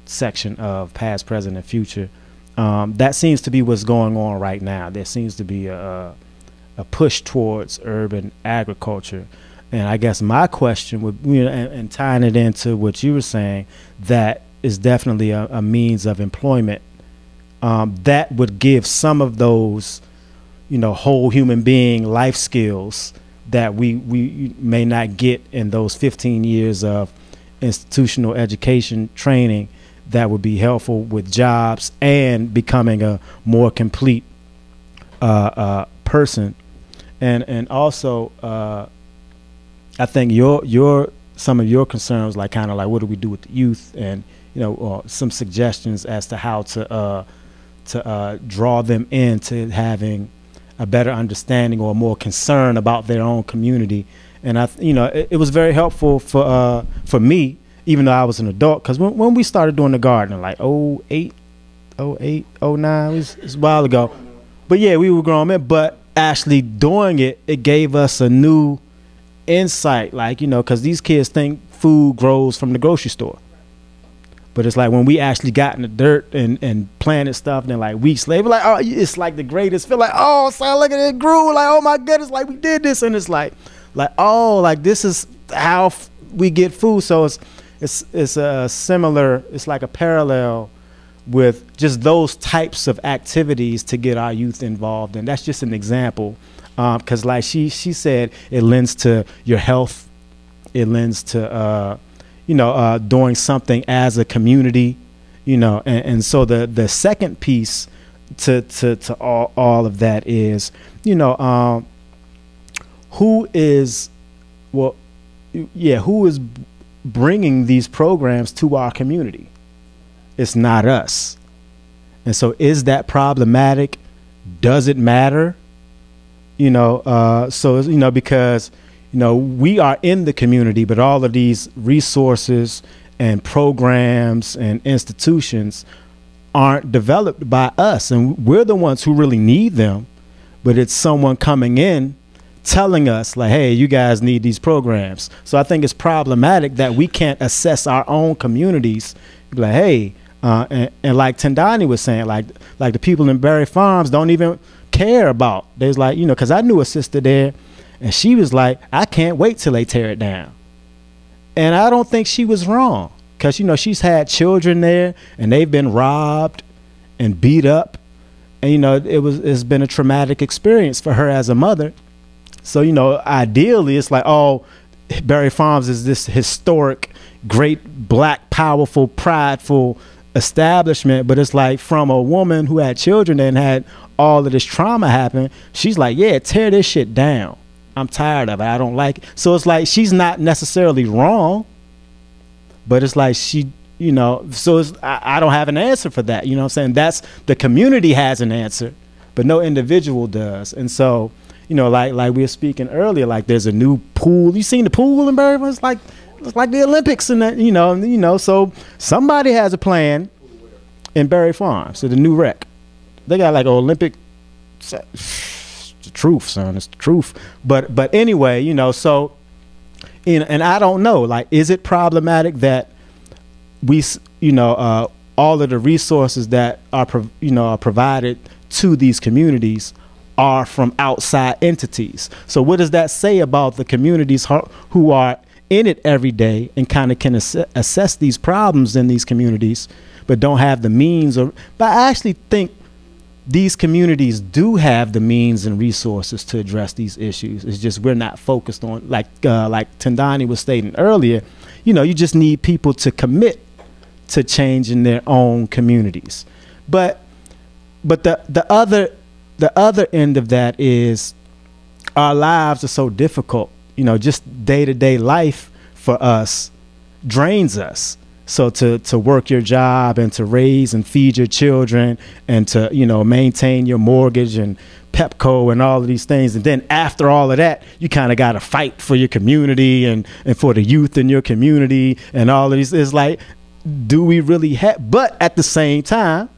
section of past, present, and future, that seems to be what's going on right now. There seems to be a push towards urban agriculture. And I guess my question would, and tying it into what you were saying, that is definitely a means of employment that would give some of those, whole human being life skills that we may not get in those 15 years of institutional education training, that would be helpful with jobs and becoming a more complete person. And also, I think some of your concerns, like kind of like what do we do with the youth, and some suggestions as to how to draw them into having a better understanding or more concern about their own community. And it was very helpful for me, even though I was an adult, because when we started doing the gardening, like 08, 09, it was a while ago. But yeah, we were grown men, but actually doing it gave us a new insight, like, because these kids think food grows from the grocery store. But it's like when we actually got in the dirt and planted stuff, and then like weeks later, like, oh, it's like the greatest feel, like, oh, son, look at it grew, like, oh my goodness, like we did this, and it's like, oh, like this is how we get food. So it's a similar, it's like a parallel with just those types of activities to get our youth involved. And that's just an example, because like she said, it lends to your health, it lends to doing something as a community, and so the second piece to all of that is, who is bringing these programs to our community? It's not us. And so is that problematic? Does it matter? Because we are in the community, but all of these resources and programs and institutions aren't developed by us, and we're the ones who really need them. But it's someone coming in telling us, like, hey, you guys need these programs. So I think it's problematic that we can't assess our own communities, like, hey, and like Tendani was saying, like the people in Berry Farms don't even care about. There's like, because I knew a sister there, and she was like, I can't wait till they tear it down. And I don't think she was wrong, because, she's had children there, and they've been robbed and beat up. And, it's been a traumatic experience for her as a mother. So, ideally, it's like, oh, Berry Farms is this historic, great, black, powerful, prideful establishment. But it's like, from a woman who had children and had all of this trauma happen, she's like, yeah, tear this shit down. I'm tired of it. I don't like it. So it's like, she's not necessarily wrong, but it's like so I don't have an answer for that. You know what I'm saying? That's, the community has an answer, but no individual does. And so, like we were speaking earlier, like there's a new pool. You seen the pool in Berry? It's like the Olympics and that, so somebody has a plan in Berry Farms. So the new rec, they got like an Olympic, the truth, son, it's the truth. But anyway, so, and I don't know, like, is it problematic that we, all of the resources that are provided to these communities are from outside entities? So what does that say about the communities who are in it every day and kind of can assess these problems in these communities, but don't have the means? But I actually think these communities do have the means and resources to address these issues. It's just we're not focused on, like Tendani was stating earlier, you just need people to commit to changing their own communities. But the other end of that is, our lives are so difficult. Just day-to-day life for us drains us. So to work your job and to raise and feed your children and to, you know, maintain your mortgage and Pepco and all of these things. And then after all of that, you kind of got to fight for your community and for the youth in your community and all of these. It's like, do we really have, but at the same time,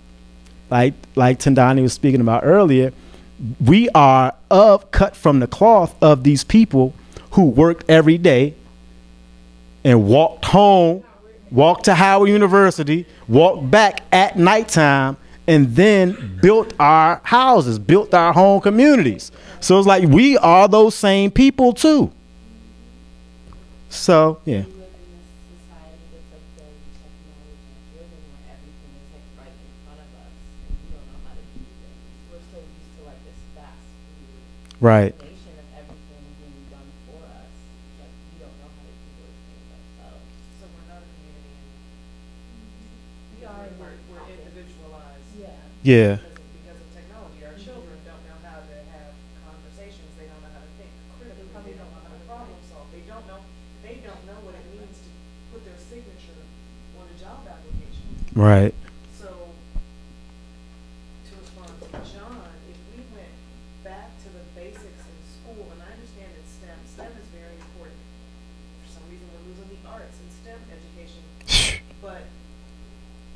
like Tandani was speaking about earlier, we are cut from the cloth of these people who worked every day and walked home, walked to Howard University, walked back at nighttime, and then built our houses, built our home communities. So it's like we are those same people too. So, yeah. We live in this society that's like very technology driven, where everything is like right in front of us, and we don't know how to do things. We're so used to like this fast food Right. nation of everything being done for us, like we don't know how to do those things ourselves. So we're not a community anymore. We are We're individualized. Yeah. Yeah. Because of technology. Our children don't know how to have conversations. They don't know how to think critically. They don't know how to problem solve. They don't know what it means to put their signature on a job application. Right. So, to respond to John, if we went back to the basics in school, and I understand that STEM is very important. For some reason, we're losing the arts and STEM education. But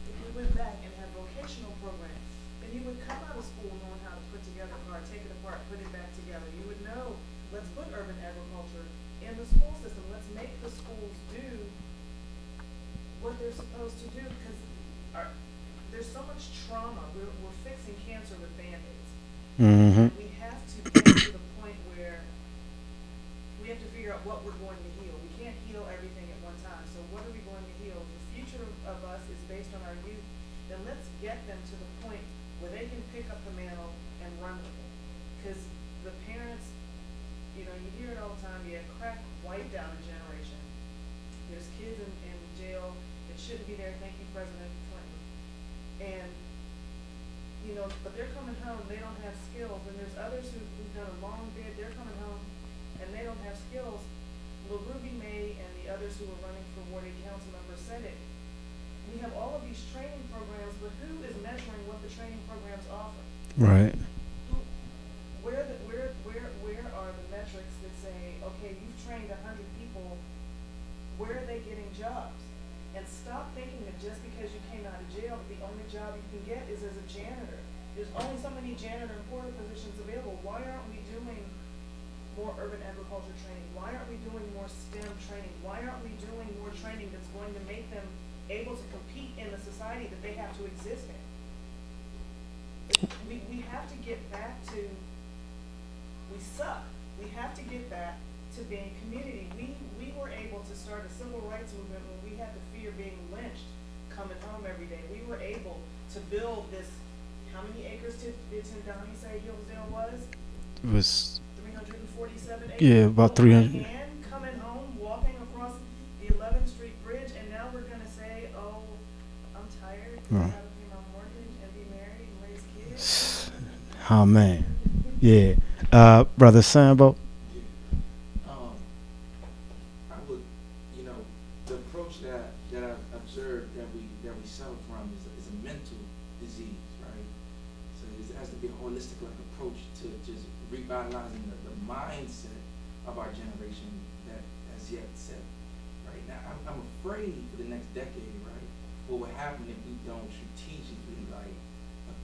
if we went back and had vocational programs, then you would come out of school knowing how to put together a car, take it apart, put it back together. You would know, let's put urban agriculture in the school system. Let's make the schools do what they're supposed to do, because there's so much trauma. We're fixing cancer with Band-Aids. Mm-hmm. We have to get to the point where we have to figure out what we're going to heal. We can't heal everything at one time. So what are we going to heal? The future of us is based on our youth. Then let's get them to the point where they can pick up the mantle and run with it. Because the parents, you know, you hear it all the time, yeah, crack wiped out a generation. There's kids in jail that shouldn't be there. Thank you, President Clinton. And, you know, but they're coming home, they don't have skills. And there's others who've done a long bid, they're coming home and they don't have skills. Well, Ruby May and the others who are running for Ward 8 council members said it. We have all of these training programs, but who is measuring what the training programs offer? Right. Where are the metrics that say, okay, you've trained 100 people, where are they getting jobs? And stop thinking that just because you came out of jail, that the only job you can get is as a janitor. There's only so many janitor and porter positions available. Why aren't we doing more urban agriculture training? Why aren't we doing more STEM training? Why aren't we doing more training that's going to make them able to compete in the society that they have to exist in? We have to get back to, we suck. We have to get back to being community. We were able to start a civil rights movement when we had the fear of being lynched coming home every day. We were able to build this, how many acres did Tindani say Hillsdale was? It was 347 acres. Yeah, about 300. And coming home, walking across the 11th Street Bridge, and now we're going to say, oh, I'm tired, I gotta pay my mortgage and be married and raise kids. Oh man. Yeah. Brother Sambo. I would, you know, the approach that I've observed that we suffer from is a mental disease, right? So it has to be a holistic like approach to just revitalizing the mindset of our generation that has yet set. Right now, I'm afraid for the next decade, right? What will happen if we don't strategically, like,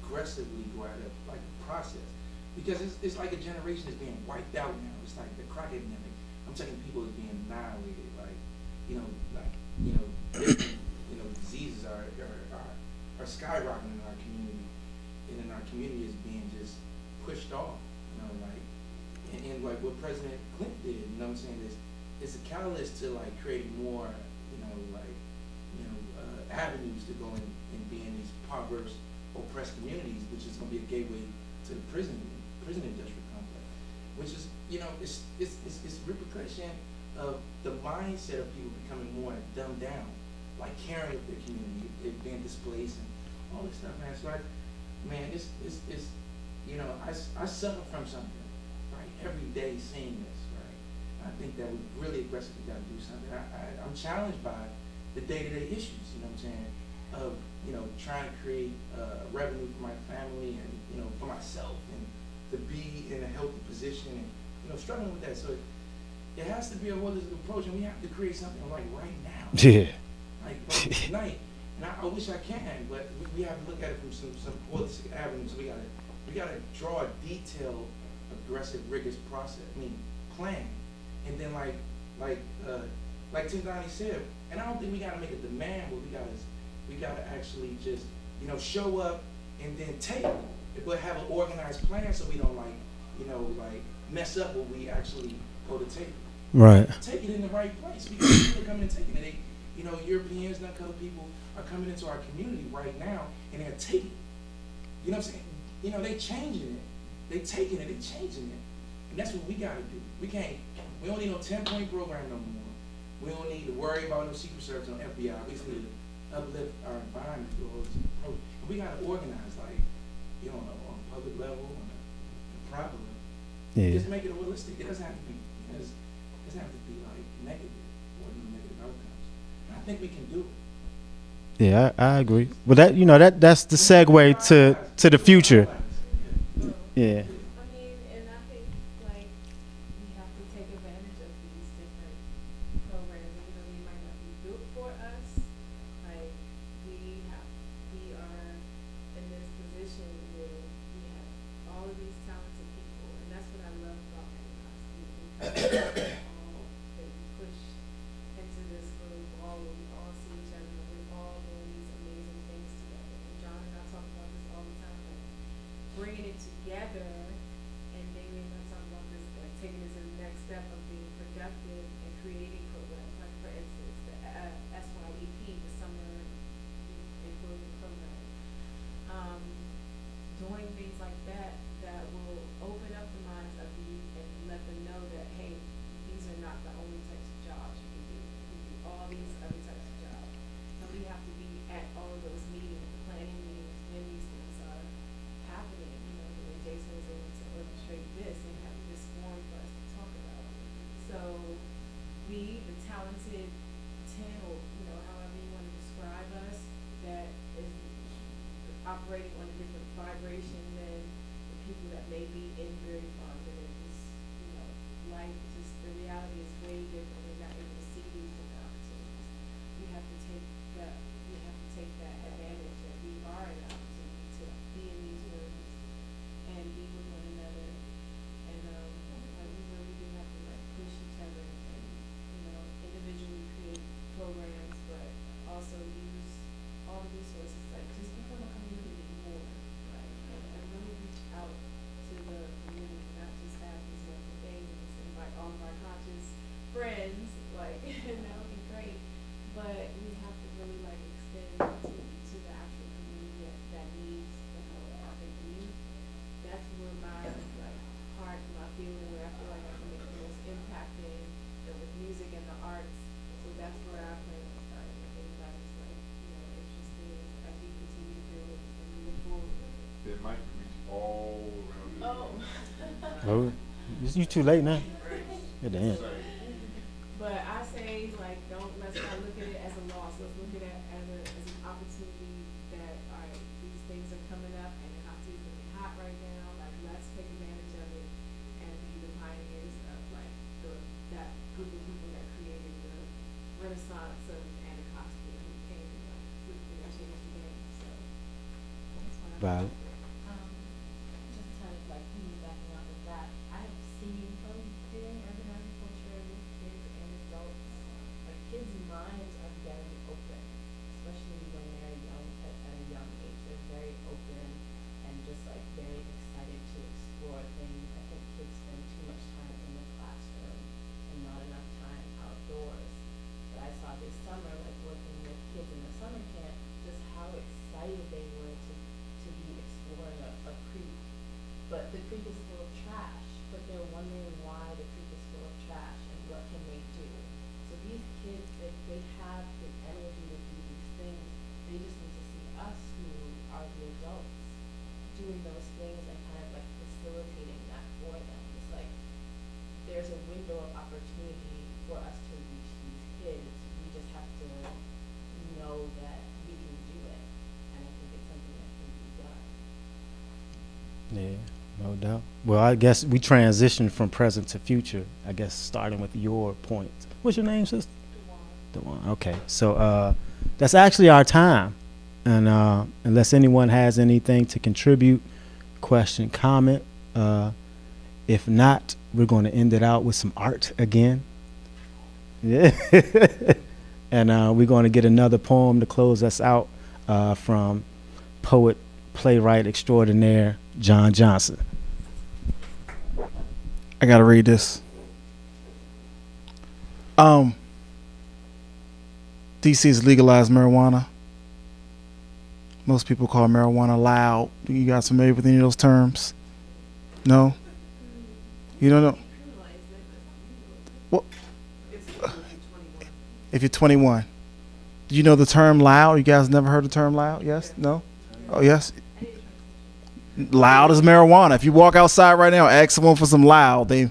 aggressively go at it, like, the process? Because it's like a generation is being wiped out now. It's like the crack epidemic. I'm telling people is being annihilated. Like, diseases are skyrocketing in our community, and then our community is being just pushed off. And like what President Clinton did. You know what I'm saying? It's a catalyst to like creating more, avenues to go and be in these impoverished, oppressed communities, which is going to be a gateway to the prison industrial complex, which is, it's repercussion of the mindset of people becoming more dumbed down, like caring of their community, it being displaced and all this stuff, man. So I suffer from something, right? Every day seeing this, right? I think that we really aggressively got to do something. I'm challenged by the day-to-day issues, you know what I'm saying, of, you know, trying to create revenue for my family and, you know, for myself, and to be in a healthy position, and, you know, struggling with that. So it has to be a holistic approach, and we have to create something like right now. Yeah. Like tonight. And I wish I can, but we have to look at it from some holistic avenues. We gotta draw a detailed, aggressive, rigorous process. I mean, plan. And then like Tim Donnie said, and I don't think we gotta make a demand, but we gotta actually just, you know, show up and then take it, but have an organized plan so we don't mess up what we actually go to take. Right. Take it in the right place, because people are coming and taking it. You know, Europeans, non-colored people are coming into our community right now, and they're taking it. You know what I'm saying? You know, they changing it. They taking it, they changing it. And that's what we gotta do. We don't need no 10-point program no more. We don't need to worry about no Secret Service, no FBI. We just need to uplift our environment through all this approach. And we gotta organize, like, you know, on a public level, on a private level. Yeah. Just make it holistic. It doesn't have to be, it doesn't have to be like negative or negative outcomes. And I think we can do it. Yeah, I agree. But that's the segue to the future. Yeah. I mean, and I think, like, we have to take advantage of these different programs. You know, they might not be built for us. Like, we are in this position where we have all of these talented people, and that's what I love about Anacostia. That we push into this group, we all see each other, and we're all doing these amazing things together. And John and I talk about this all the time, like bringing it together, and maybe we're not talking about this, like taking it to the next step of being productive and creating programs. Like, for instance, the SYEP, the Summer Youth Employment Program. Doing things like that will open up the minds of the youth and let them know that, hey, these are not the only types of jobs you can do. You can do all these other types of jobs. And we have to be at all of those meetings, the planning meetings, when these things are happening. You know, the way Jason was able to orchestrate this and have this forum for us to talk about. So we, the talented 10, or, you know, however you want to describe us, that is operating on a different vibration than the people that may be in very far, that are just, you know, life, just the reality is way different. We're not able to see these different opportunities. We have to take that advantage that we are an opportunity to be in these rooms and be with one another. And like, we really do have to, like, push each other and, you know, individually create programs, but also use all the resources, like, just become a community more, right? And really reach out to the community, not just have these wonderful things and just invite all of our conscious friends, like, you know, and great. But we have to really, like, extend to the actual community that needs the help. I think the youth, that's where my, like, heart, my feeling, where I feel like I can make the most impact in, with music and the arts. So that's where I plan on starting. If anybody's, like, you know, interested as we continue to build and move forward with it. That might reach all around the Oh, world. you too late now. Good damn. But I say, like, let's not look at it as a loss. Let's look at it as an opportunity that, all right, these things are coming up and the hot season is hot right now. Like, let's take advantage of it and be the pioneers of, like, that group of people that created the renaissance of Anacostia, who came and, like, flipped it and changed the game. So that's why Wow. Just kind of like piggybacking off of that, I've seen from doing urban agriculture with kids and adults, like, kids' minds are very open, especially when they're young, at a young age. They're very open and just, like, very excited to explore things. I think kids spend too much time in the classroom and not enough time outdoors. But I saw this summer, like, working with kids in the summer camp, just how excited they were to be exploring Well, I guess we transition from present to future. I guess starting with your point. What's your name, sister? Dewan. Okay, so that's actually our time, and unless anyone has anything to contribute, question, comment, if not, we're going to end it out with some art again. Yeah, and we're going to get another poem to close us out from poet, playwright extraordinaire John Johnson. I gotta read this. DC has legalized marijuana. Most people call marijuana loud. You guys familiar with any of those terms? No? You don't know? Well, if you're 21. Do you know the term loud? You guys never heard the term loud? Yes? No? Oh, yes? Loud as marijuana. If you walk outside right now, ask someone for some loud. They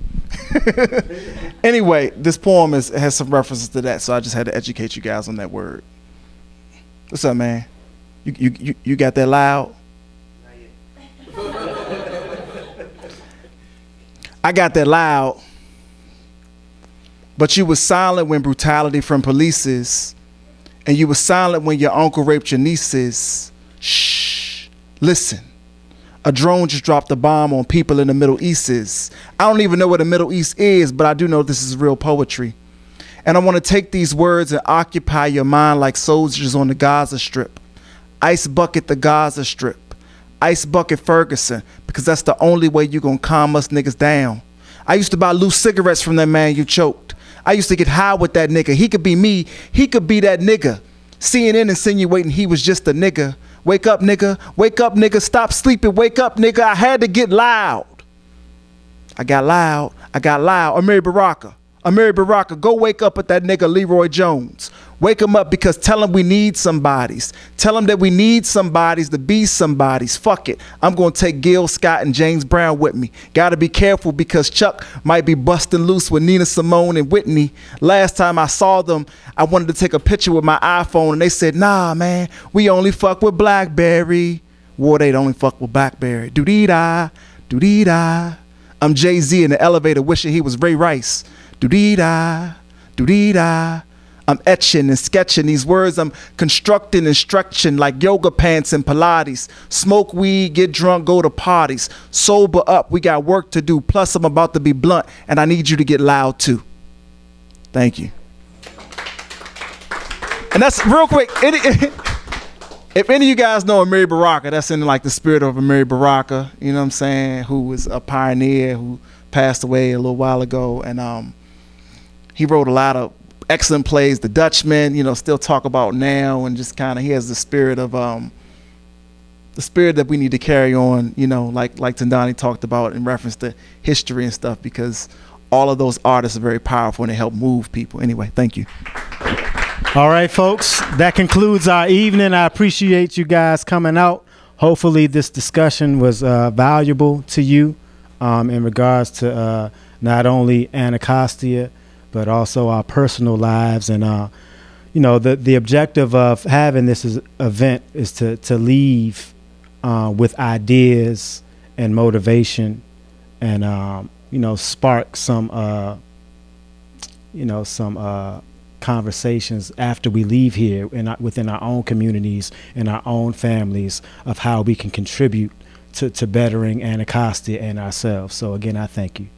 Anyway, this poem has some references to that, so I just had to educate you guys on that word. What's up, man? You got that loud? I got that loud. But you was silent when brutality from polices, and you was silent when your uncle raped your nieces. Shh, listen. A drone just dropped a bomb on people in the Middle East. I don't even know what the Middle East is, but I do know this is real poetry. And I want to take these words and occupy your mind like soldiers on the Gaza Strip. Ice bucket the Gaza Strip. Ice bucket Ferguson, because that's the only way you gonna calm us niggas down. I used to buy loose cigarettes from that man you choked. I used to get high with that nigga. He could be me, he could be that nigga. CNN insinuating he was just a nigga. Wake up, nigga, stop sleeping, wake up, nigga, I had to get loud. I got loud. Amiri Baraka, go wake up at that nigga Leroy Jones. Wake him up, because tell him we need somebodies. Tell him that we need somebodies to be somebodies. Fuck it. I'm going to take Gil Scott and James Brown with me. Got to be careful, because Chuck might be busting loose with Nina Simone and Whitney. Last time I saw them, I wanted to take a picture with my iPhone, and they said, nah, man, we only fuck with BlackBerry. War, they'd only fuck with BlackBerry. Do-dee-da, do-dee-da. I'm Jay-Z in the elevator wishing he was Ray Rice. Do-dee-da, do-dee-da. I'm etching and sketching these words. I'm constructing and stretching like yoga pants and Pilates. Smoke weed, get drunk, go to parties. Sober up, we got work to do. Plus I'm about to be blunt, and I need you to get loud too. Thank you. And that's real quick. If any of you guys know Amiri Baraka, that's in like the spirit of Amiri Baraka, you know what I'm saying, who was a pioneer who passed away a little while ago. And he wrote a lot of excellent plays. The Dutchman, you know, still talk about now, and just kind of, he has the spirit of the spirit that we need to carry on, you know, like Tandani talked about in reference to history and stuff, because all of those artists are very powerful and they help move people. Anyway, thank you. All right, folks, that concludes our evening. I appreciate you guys coming out. Hopefully this discussion was valuable to you in regards to not only Anacostia, but also our personal lives. And, you know, the objective of having this event is to leave with ideas and motivation, and, you know, spark some, you know, some conversations after we leave here within our own communities and our own families of how we can contribute to bettering Anacostia and ourselves. So again, I thank you.